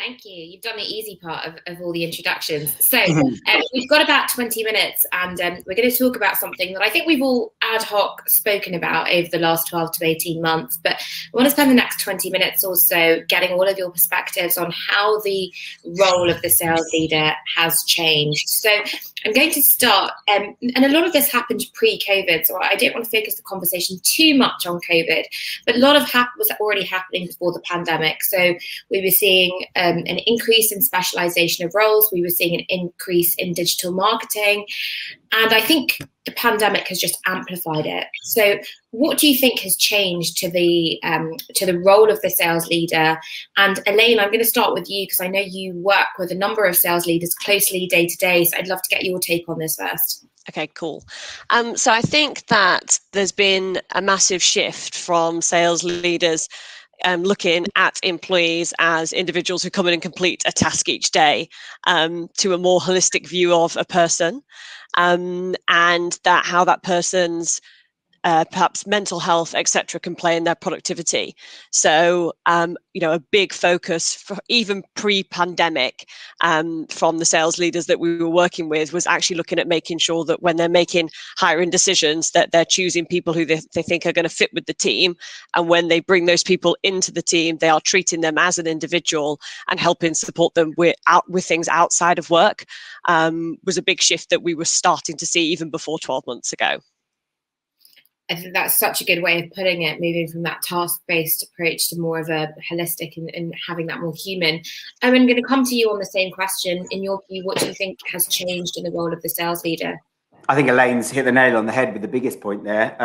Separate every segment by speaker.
Speaker 1: Thank you. You've done the easy part of all the introductions. So we've got about 20 minutes and we're going to talk about something that I think we've all ad hoc spoken about over the last 12 to 18 months. But I want to spend the next 20 minutes also getting all of your perspectives on how the role of the sales leader has changed. So I'm going to start, and a lot of this happened pre-COVID, so I don't want to focus the conversation too much on COVID, but a lot of was already happening before the pandemic. So we were seeing an increase in specialization of roles. We were seeing an increase in digital marketing. And I think the pandemic has just amplified it. So what do you think has changed to the role of the sales leader? And Elaine, I'm going to start with you because I know you work with a number of sales leaders closely day to day. So I'd love to get your take on this first.
Speaker 2: Okay, cool. So I think that there's been a massive shift from sales leaders looking at employees as individuals who come in and complete a task each day to a more holistic view of a person, and that how that person's perhaps mental health, etc., can play in their productivity. So, a big focus for even pre-pandemic from the sales leaders that we were working with was actually looking at making sure that when they're making hiring decisions, that they're choosing people who they think are going to fit with the team. And when they bring those people into the team, they are treating them as an individual and helping support them with things outside of work. Was a big shift that we were starting to see even before 12 months ago.
Speaker 1: I think that's such a good way of putting it, moving from that task-based approach to more of a holistic and having that more human. I'm going to come to you on the same question. In your view, what do you think has changed in the role of the sales leader?
Speaker 3: I think Elaine's hit the nail on the head with the biggest point there.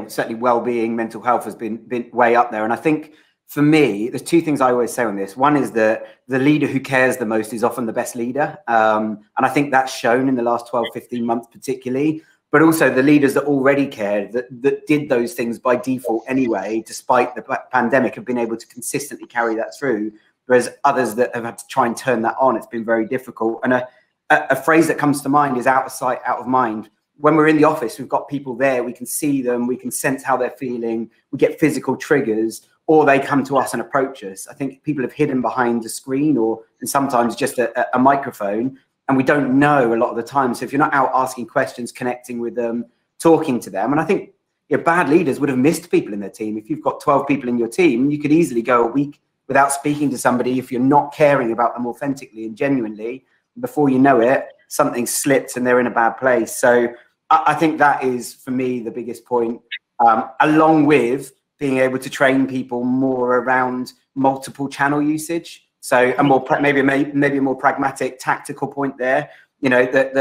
Speaker 3: Certainly well-being, mental health has been way up there. And I think for me, there's two things I always say on this. One is that the leader who cares the most is often the best leader. And I think that's shown in the last 12, 15 months particularly. But also the leaders that already cared, that did those things by default anyway, despite the pandemic, have been able to consistently carry that through. Whereas others that have had to try and turn that on, it's been very difficult. And a phrase that comes to mind is out of sight, out of mind. When we're in the office, we've got people there, we can see them, we can sense how they're feeling, we get physical triggers, or they come to us and approach us. I think people have hidden behind a screen and sometimes just a microphone. And we don't know a lot of the time. So if you're not out asking questions, connecting with them, talking to them, and I think bad leaders would have missed people in their team. If you've got 12 people in your team, you could easily go a week without speaking to somebody if you're not caring about them authentically and genuinely. Before you know it, something slips and they're in a bad place. So I think that is, for me, the biggest point, along with being able to train people more around multiple channel usage. So a more maybe a more pragmatic, tactical point there. That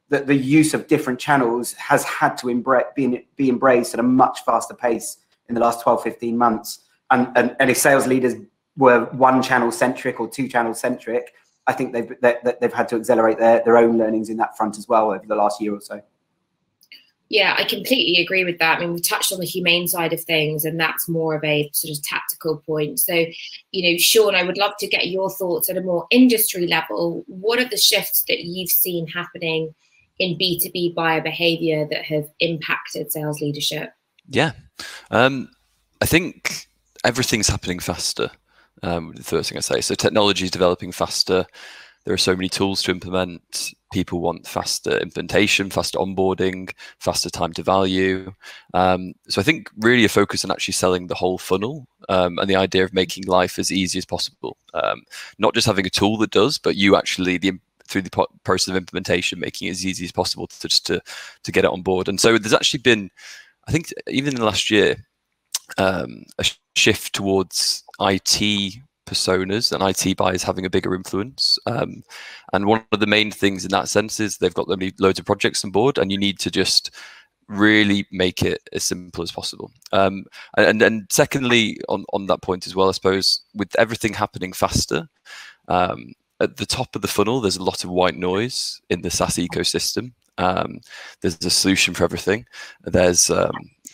Speaker 3: the use of different channels has had to be embraced at a much faster pace in the last 12, 15 months. And if sales leaders were one channel centric or two channel centric, I think they've had to accelerate their own learnings in that front as well over the last year or so.
Speaker 1: Yeah, I completely agree with that. I mean, we touched on the humane side of things, and that's more of a sort of tactical point. So, Sean, I would love to get your thoughts at a more industry level. What are the shifts that you've seen happening in B2B buyer behavior that have impacted sales leadership?
Speaker 4: Yeah, I think everything's happening faster. The first thing I say. So technology is developing faster. There are so many tools to implement. People want faster implementation, faster onboarding, faster time to value. So I think really a focus on actually selling the whole funnel and the idea of making life as easy as possible. Not just having a tool that does, but you actually, through the process of implementation, making it as easy as possible to get it on board. And so there's actually been, I think, even in the last year, a shift towards IT personas and IT buyers having a bigger influence. And one of the main things in that sense is they've got loads of projects on board, and you need to just really make it as simple as possible. And secondly, on that point as well, I suppose, with everything happening faster, at the top of the funnel, there's a lot of white noise in the SaaS ecosystem. There's a solution for everything. There's,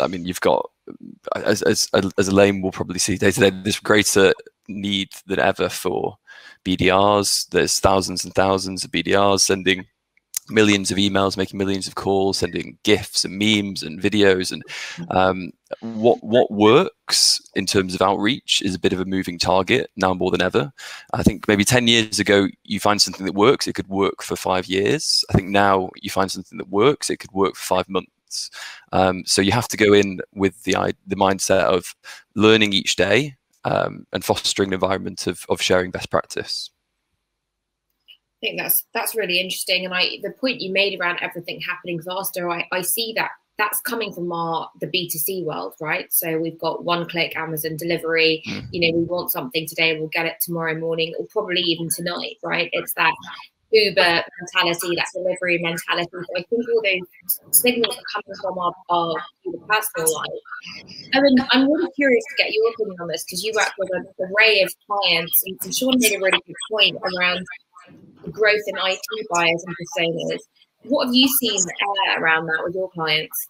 Speaker 4: you've got, as Elaine will probably see day to day, this greater need than ever for BDRs. There's thousands and thousands of BDRs sending millions of emails, making millions of calls, sending GIFs and memes and videos. And what works in terms of outreach is a bit of a moving target now more than ever. I think maybe 10 years ago, you find something that works, it could work for 5 years. I think now you find something that works, it could work for 5 months. So you have to go in with the mindset of learning each day and fostering an environment of sharing best practice.
Speaker 1: I think that's really interesting, and the point you made around everything happening faster, I see that's coming from the B2C world, right? So we've got one-click Amazon delivery. You know, we want something today, we'll get it tomorrow morning, or probably even tonight, right? It's that Uber mentality, that delivery mentality. So I think all those signals are coming from our personal life. I mean, I'm really curious to get your opinion on this, because you work with an array of clients, and Sean made a really good point around growth in IT buyers and personas. What have you seen around that with your clients?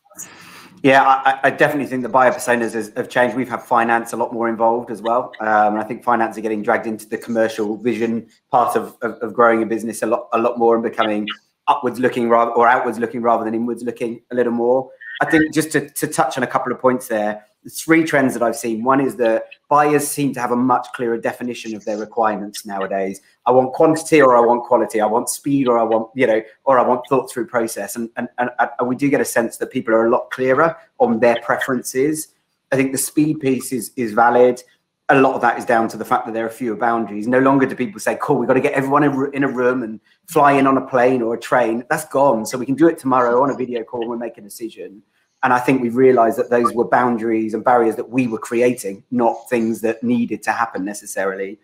Speaker 3: Yeah, I definitely think the buyer personas have changed. We've had finance a lot more involved as well. And I think finance are getting dragged into the commercial vision part of growing a business a lot more, and becoming outwards looking rather than inwards looking a little more. I think just to touch on a couple of points there, the 3 trends that I've seen. One is that buyers seem to have a much clearer definition of their requirements nowadays. I want quantity or I want quality. I want speed or I want, or I want thought through process. And we do get a sense that people are a lot clearer on their preferences. I think the speed piece is valid. A lot of that is down to the fact that there are fewer boundaries. No longer do people say, cool, we've got to get everyone in a room and fly in on a plane or a train. That's gone. So we can do it tomorrow on a video call and we'll make a decision. And I think we've realized that those were boundaries and barriers that we were creating, not things that needed to happen necessarily.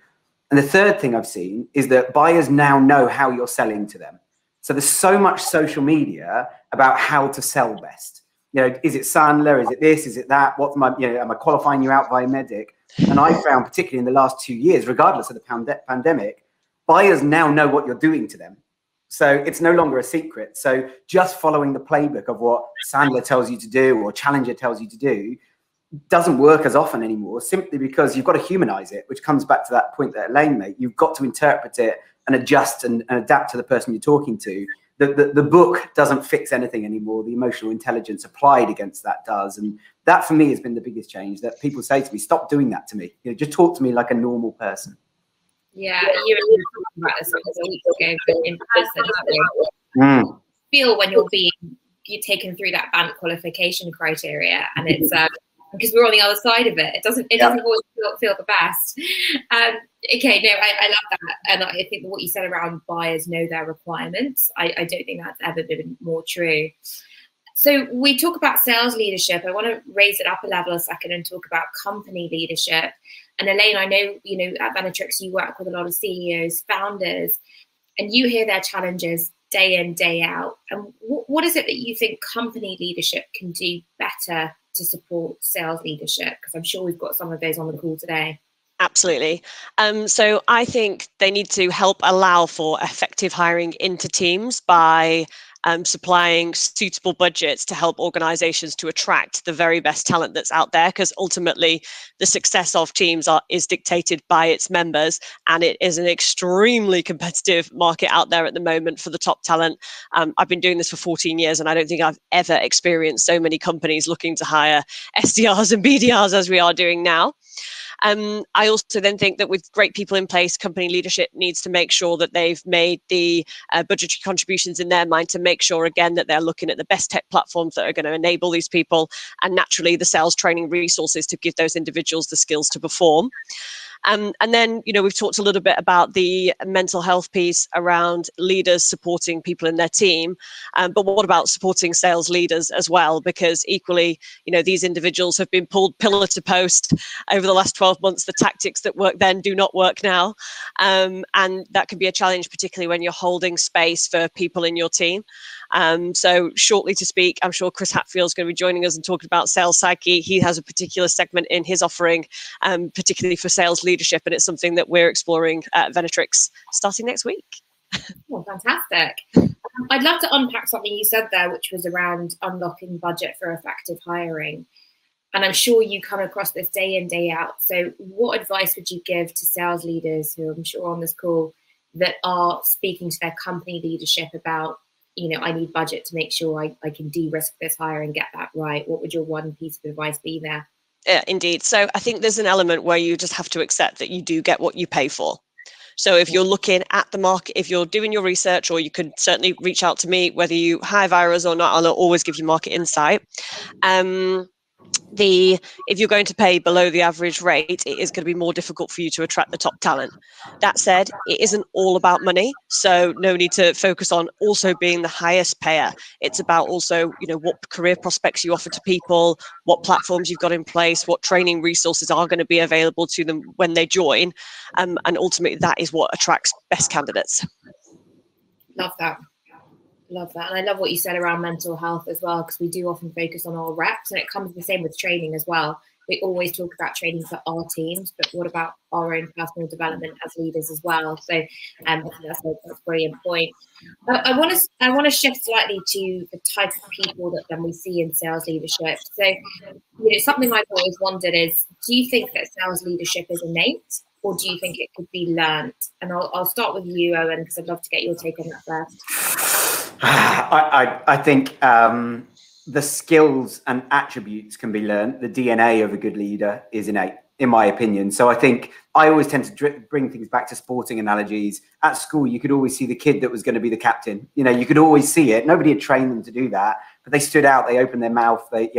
Speaker 3: And the third thing I've seen is that buyers now know how you're selling to them. So there's so much social media about how to sell best. Is it Sandler? Is it this? Is it that? What's my, am I qualifying you out via Medic? And I found, particularly in the last 2 years, regardless of the pandemic, buyers now know what you're doing to them. So it's no longer a secret. So just following the playbook of what Sandler tells you to do or Challenger tells you to do doesn't work as often anymore, simply because you've got to humanize it, which comes back to that point that Elaine made. You've got to interpret it and adjust and adapt to the person you're talking to. The book doesn't fix anything anymore. The emotional intelligence applied against that does. And that for me has been the biggest change, that people say to me, stop doing that to me. Just talk to me like a normal person.
Speaker 1: Yeah, you were talking about this a week ago in person. Feel when you're taken through that BANT qualification criteria, and it's because we're on the other side of it. It doesn't always feel the best. Okay, no, I love that, and I think what you said around buyers know their requirements. I don't think that's ever been more true. So we talk about sales leadership. I want to raise it up a level a second and talk about company leadership. And Elaine, I know, at Venatrix, you work with a lot of CEOs, founders, and you hear their challenges day in, day out. And what is it that you think company leadership can do better to support sales leadership? Because I'm sure we've got some of those on the call today.
Speaker 2: Absolutely. So I think they need to help allow for effective hiring into teams by supplying suitable budgets to help organizations to attract the very best talent that's out there, because ultimately the success of teams is dictated by its members, and it is an extremely competitive market out there at the moment for the top talent. I've been doing this for 14 years and I don't think I've ever experienced so many companies looking to hire SDRs and BDRs as we are doing now. I also then think that with great people in place, company leadership needs to make sure that they've made the budgetary contributions in their mind to make sure, again, that they're looking at the best tech platforms that are going to enable these people, and naturally the sales training resources to give those individuals the skills to perform. And then, we've talked a little bit about the mental health piece around leaders supporting people in their team. But what about supporting sales leaders as well? Because equally, these individuals have been pulled pillar to post over the last 12 months. The tactics that work then do not work now. And that can be a challenge, particularly when you're holding space for people in your team. So shortly to speak, I'm sure Chris Hatfield's going to be joining us and talking about sales psyche. He has a particular segment in his offering, particularly for sales leadership, and it's something that we're exploring at Venatrix starting next week.
Speaker 1: Oh, fantastic. I'd love to unpack something you said there, which was around unlocking budget for effective hiring. And I'm sure you come across this day in, day out. So what advice would you give to sales leaders who I'm sure on this call that are speaking to their company leadership about you know, I need budget to make sure I can de-risk this hire and get that right, what would your one piece of advice be there?
Speaker 2: Yeah, indeed. So I think there's an element where you just have to accept that you do get what you pay for. So if you're looking at the market, if you're doing your research, or you can certainly reach out to me, whether you hire us or not, I'll always give you market insight. If you're going to pay below the average rate, it is going to be more difficult for you to attract the top talent. That said, it isn't all about money, so no need to focus on also being the highest payer. It's about also, you know, what career prospects you offer to people, what platforms you've got in place, what training resources are going to be available to them when they join, and ultimately that is what attracts best candidates.
Speaker 1: Love that. Love that. And I love what you said around mental health as well, because we do often focus on our reps, and it comes the same with training as well. We always talk about training for our teams, but what about our own personal development as leaders as well? So that's a brilliant point. I want to shift slightly to the type of people that then we see in sales leadership. So, you know, something I've always wondered is, do you think that sales leadership is innate, or do you think it could be learned? And I'll start with you, Owen, because I'd love to get your take on that first.
Speaker 3: I think the skills and attributes can be learned. The DNA of a good leader is innate, in my opinion. So I think I always tend to bring things back to sporting analogies. At school, you could always see the kid that was going to be the captain. You know, you could always see it. Nobody had trained them to do that, but they stood out. They opened their mouth. They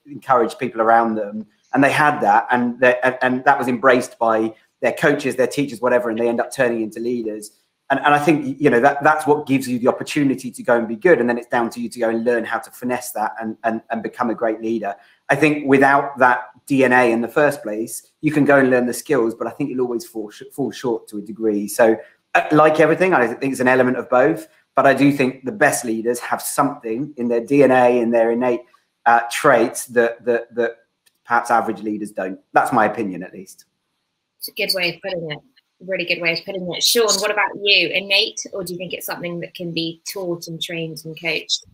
Speaker 3: encouraged people around them, and they had that, and that was embraced by their coaches, their teachers, whatever, and they end up turning into leaders. And I think, you know, that's what gives you the opportunity to go and be good. And then it's down to you to go and learn how to finesse that and become a great leader. I think without that DNA in the first place, you can go and learn the skills, but I think you'll always fall short to a degree. So like everything, I think it's an element of both. But I do think the best leaders have something in their DNA and their innate traits that perhaps average leaders don't. That's my opinion, at least.
Speaker 1: It's a good way of putting it. Really good way of putting it. Sean, what about you? Innate, or do you think it's something that can be taught and trained and coached?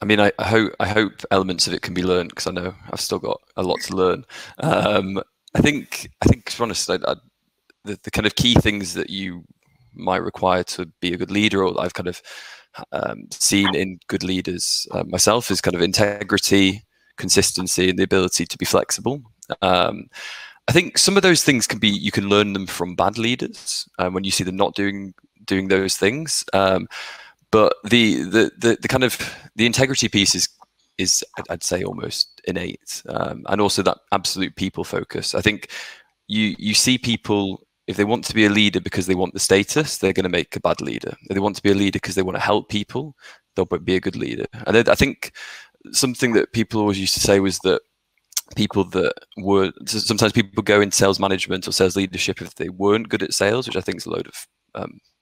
Speaker 4: I mean, I hope elements of it can be learned, because I know I've still got a lot to learn. I think to be honest, the kind of key things that you might require to be a good leader, or I've kind of seen in good leaders myself, is kind of integrity, consistency, and the ability to be flexible. I think some of those things you can learn them from bad leaders when you see them not doing those things. But the kind of the integrity piece is I'd say almost innate, and also that absolute people focus. I think you see people, if they want to be a leader because they want the status, they're going to make a bad leader. If they want to be a leader because they want to help people, they'll be a good leader. And I think something that people always used to say was that sometimes people go into sales management or sales leadership if they weren't good at sales, which I think is a load of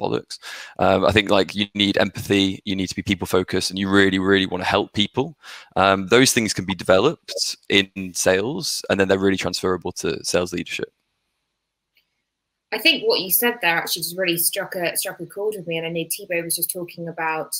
Speaker 4: bollocks. I think, like, you need empathy, you need to be people focused, and you really, really want to help people. Those things can be developed in sales, and then they're really transferable to sales leadership.
Speaker 1: I think what you said there actually just really struck a chord with me, and I know Thibaut was just talking about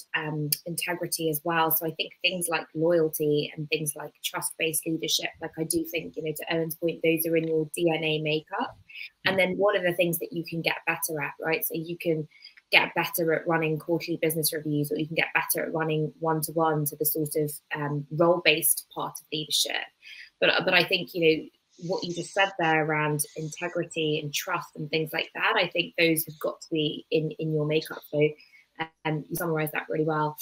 Speaker 1: integrity as well. So I think things like loyalty and things like trust-based leadership, like I do think, you know, to Owen's point, those are in your DNA makeup. And then what are the things that you can get better at, right? So you can get better at running quarterly business reviews, or you can get better at running one-to-one to the sort of role-based part of leadership. But I think, you know, what you just said there around integrity and trust and things like that, I think those have got to be in your makeup. So you summarized that really well.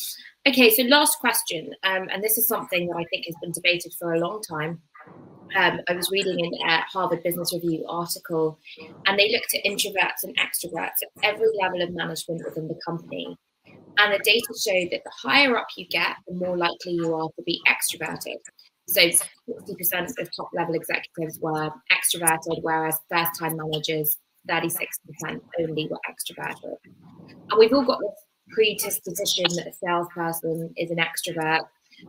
Speaker 1: Okay, so last question, and this is something that I think has been debated for a long time. I was reading a Harvard Business Review article, and they looked at introverts and extroverts at every level of management within the company. And the data showed that the higher up you get, the more likely you are to be extroverted. So 60% of top level executives were extroverted, whereas first-time managers, 36% only were extroverted. And we've all got this predisposition that a salesperson is an extrovert.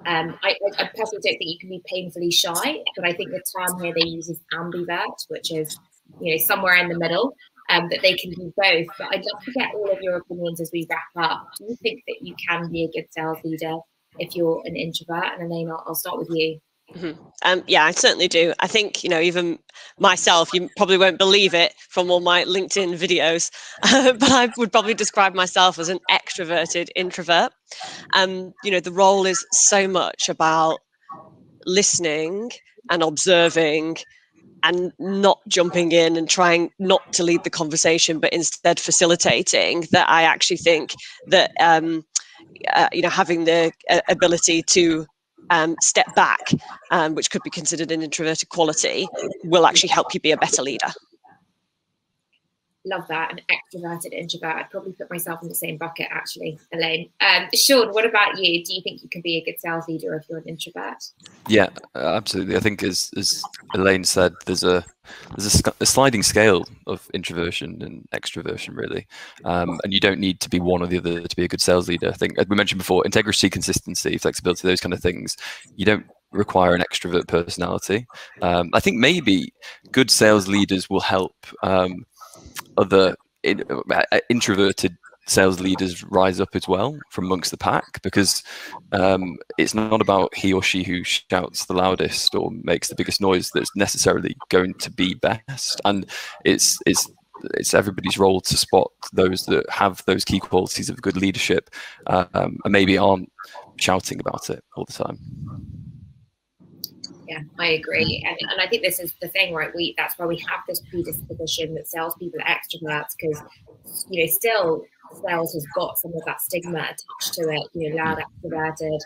Speaker 1: I personally don't think you can be painfully shy, but I think the term here they use is ambivert, which is, you know, somewhere in the middle, that they can do both. But I'd love to get all of your opinions as we wrap up. Do you think that you can be a good sales leader if you're an introvert? And Elaine, I'll start with you.
Speaker 2: Yeah, I certainly do. I think, even myself, you probably won't believe it from all my LinkedIn videos, but I would probably describe myself as an extroverted introvert. The role is so much about listening and observing and not jumping in and trying not to lead the conversation, but instead facilitating, that I actually think that, having the ability to step back, which could be considered an introverted quality, will actually help you be a better leader.
Speaker 1: Love that. An extroverted introvert. I'd probably put myself in the same bucket, actually, Elaine. Sean, what about you? Do you think you can be a good sales leader if you're an introvert?
Speaker 4: Yeah, absolutely. I think as Elaine said, there's a sliding scale of introversion and extroversion, really, and you don't need to be one or the other to be a good sales leader. I think, as we mentioned before, integrity, consistency, flexibility, those kind of things, you don't require an extrovert personality. I think maybe good sales leaders will help other introverted sales leaders rise up as well from amongst the pack, because it's not about he or she who shouts the loudest or makes the biggest noise that's necessarily going to be best, and it's everybody's role to spot those that have those key qualities of good leadership, and maybe aren't shouting about it all the time.
Speaker 1: Yeah, I agree, and I think this is the thing, right? That's why we have this predisposition that salespeople are extroverts, because still sales has got some of that stigma attached to it. Loud, extroverted,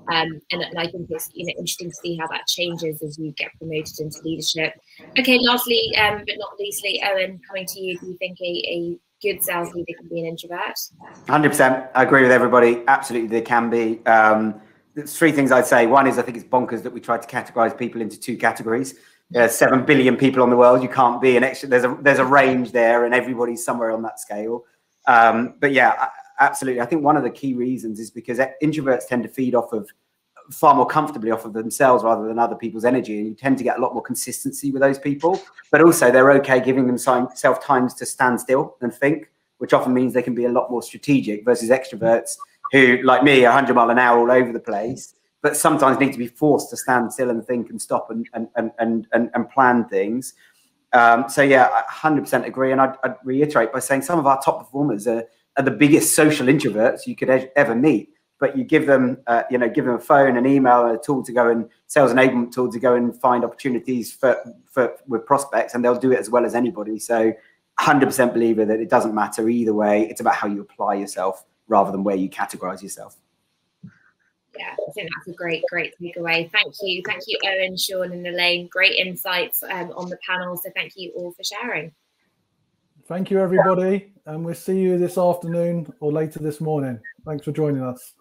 Speaker 1: and I think it's interesting to see how that changes as you get promoted into leadership. Okay, lastly, but not leastly, Owen, coming to you, do you think a good sales leader can be an introvert?
Speaker 3: 100%. I agree with everybody. Absolutely, they can be. There's three things I'd say. One is, I think it's bonkers that we tried to categorize people into two categories. There's 7 billion people on the world. You can't be an extra. There's a range there, and everybody's somewhere on that scale. But yeah, absolutely. I think one of the key reasons is because introverts tend to feed far more comfortably off of themselves rather than other people's energy, and you tend to get a lot more consistency with those people. But also, they're okay giving themselves times to stand still and think, which often means they can be a lot more strategic, versus extroverts who, like me, are 100 miles an hour all over the place, but sometimes need to be forced to stand still and think and stop and plan things. So yeah, I 100% agree. And I'd reiterate by saying some of our top performers are the biggest social introverts you could ever meet. But you give them, give them a phone, an email, a tool to go and sales enablement tool to go and find opportunities with prospects, and they'll do it as well as anybody. So 100% believer that it doesn't matter either way. It's about how you apply yourself rather than where you categorize yourself.
Speaker 1: Yeah, I think that's a great takeaway. Thank you, Owen, Sean, and Elaine. Great insights on the panel. So thank you all for sharing.
Speaker 5: Thank you, everybody, and we'll see you this afternoon or later this morning. Thanks for joining us.